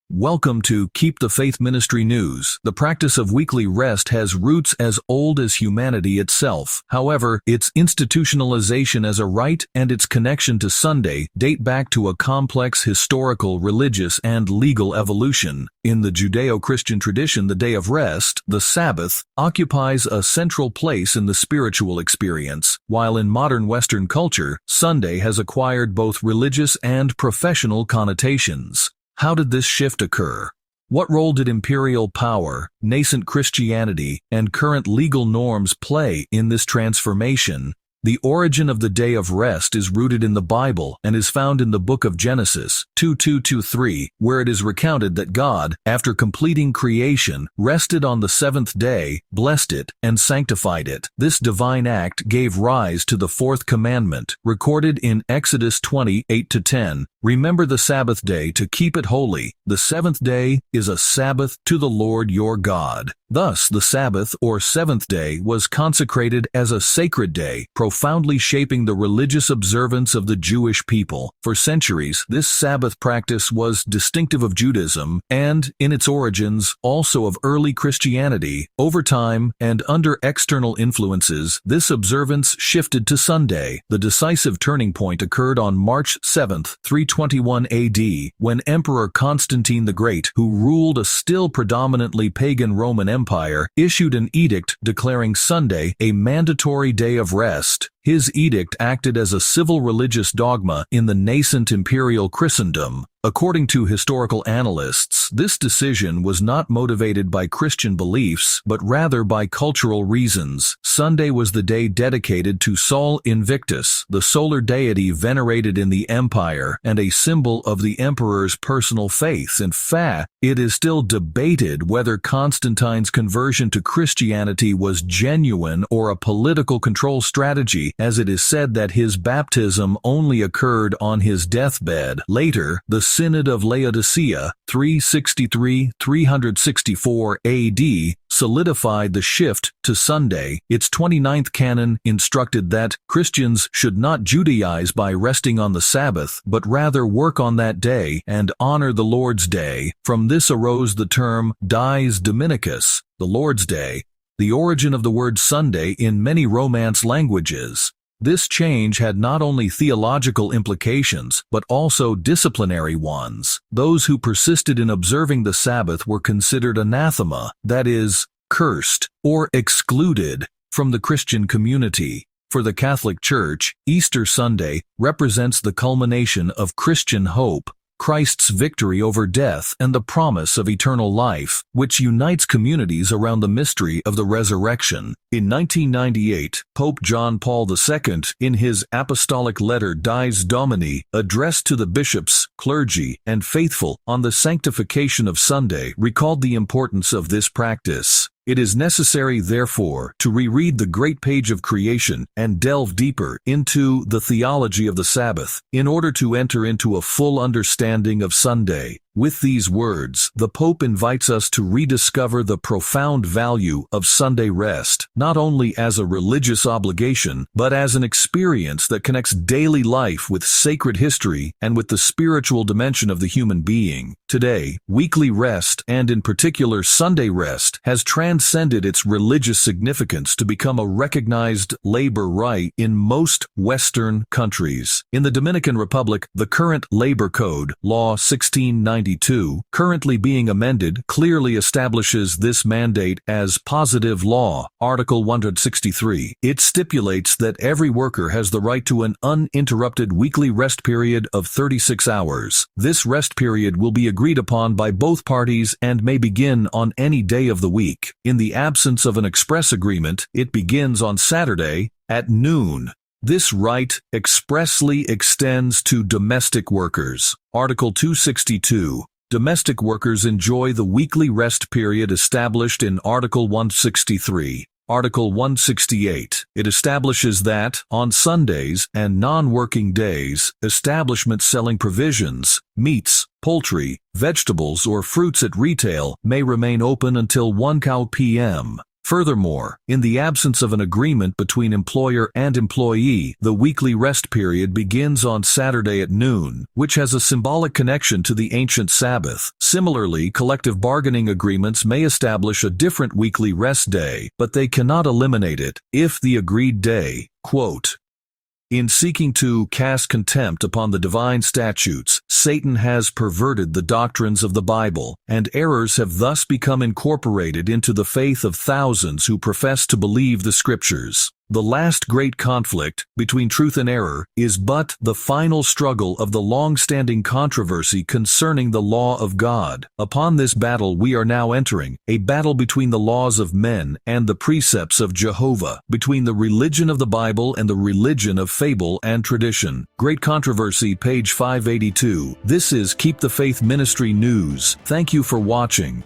Welcome to Keep the Faith Ministry News. The practice of weekly rest has roots as old as humanity itself. However, its institutionalization as a rite and its connection to Sunday date back to a complex historical, religious, and legal evolution. In the Judeo-Christian tradition, the day of rest, the Sabbath, occupies a central place in the spiritual experience, while in modern Western culture, Sunday has acquired both religious and professional connotations. How did this shift occur? What role did imperial power, nascent Christianity, and current legal norms play in this transformation? The origin of the day of rest is rooted in the Bible and is found in the book of Genesis 2:2-3, where it is recounted that God, after completing creation, rested on the seventh day, blessed it, and sanctified it. This divine act gave rise to the fourth commandment, recorded in Exodus 20:8-10. Remember the Sabbath day to keep it holy. The seventh day is a Sabbath to the Lord your God. Thus, the Sabbath or seventh day was consecrated as a sacred day, profoundly shaping the religious observance of the Jewish people. For centuries, this Sabbath practice was distinctive of Judaism and, in its origins, also of early Christianity. Over time, and under external influences, this observance shifted to Sunday. The decisive turning point occurred on March 7, 321 AD, when Emperor Constantine the Great, who ruled a still predominantly pagan Roman Empire, issued an edict declaring Sunday a mandatory day of rest. His edict acted as a civil religious dogma in the nascent imperial Christendom. According to historical analysts, this decision was not motivated by Christian beliefs, but rather by cultural reasons. Sunday was the day dedicated to Sol Invictus, the solar deity venerated in the empire and a symbol of the emperor's personal faith. In fact, it is still debated whether Constantine's conversion to Christianity was genuine or a political control strategy, as it is said that his baptism only occurred on his deathbed. Later, the Synod of Laodicea, 363-364 AD, solidified the shift to Sunday. Its 29th canon instructed that Christians should not Judaize by resting on the Sabbath, but rather work on that day and honor the Lord's Day. From this arose the term Dies Dominicus, the Lord's Day, the origin of the word Sunday in many Romance languages. This change had not only theological implications, but also disciplinary ones. Those who persisted in observing the Sabbath were considered anathema, that is, cursed, or excluded from the Christian community. For the Catholic Church, Easter Sunday represents the culmination of Christian hope, Christ's victory over death and the promise of eternal life, which unites communities around the mystery of the resurrection. In 1998, Pope John Paul II, in his apostolic letter Dies Domini, addressed to the bishops, clergy, and faithful on the sanctification of Sunday, recalled the importance of this practice. It is necessary, therefore, to reread the great page of creation and delve deeper into the theology of the Sabbath in order to enter into a full understanding of Sunday. With these words, the Pope invites us to rediscover the profound value of Sunday rest, not only as a religious obligation, but as an experience that connects daily life with sacred history and with the spiritual dimension of the human being. Today, weekly rest, and in particular Sunday rest, has transcended its religious significance to become a recognized labor right in most Western countries. In the Dominican Republic, the current Labor Code, Law 1692, currently being amended, clearly establishes this mandate as positive law. Article 163. It stipulates that every worker has the right to an uninterrupted weekly rest period of 36 hours. This rest period will be agreed upon by both parties and may begin on any day of the week. In the absence of an express agreement, it begins on Saturday at noon. This right expressly extends to domestic workers. Article 262. Domestic workers enjoy the weekly rest period established in Article 163. Article 168. It establishes that, on Sundays and non-working days, establishments selling provisions, meats, poultry, vegetables or fruits at retail may remain open until 1 p.m. Furthermore, in the absence of an agreement between employer and employee, the weekly rest period begins on Saturday at noon, which has a symbolic connection to the ancient Sabbath. Similarly, collective bargaining agreements may establish a different weekly rest day, but they cannot eliminate it if the agreed day, quote, in seeking to cast contempt upon the divine statutes, Satan has perverted the doctrines of the Bible, and errors have thus become incorporated into the faith of thousands who profess to believe the Scriptures. The last great conflict between truth and error is but the final struggle of the long-standing controversy concerning the law of God. Upon this battle we are now entering, a battle between the laws of men and the precepts of Jehovah, between the religion of the Bible and the religion of fable and tradition. Great Controversy, page 582. This is Keep the Faith Ministry News. Thank you for watching.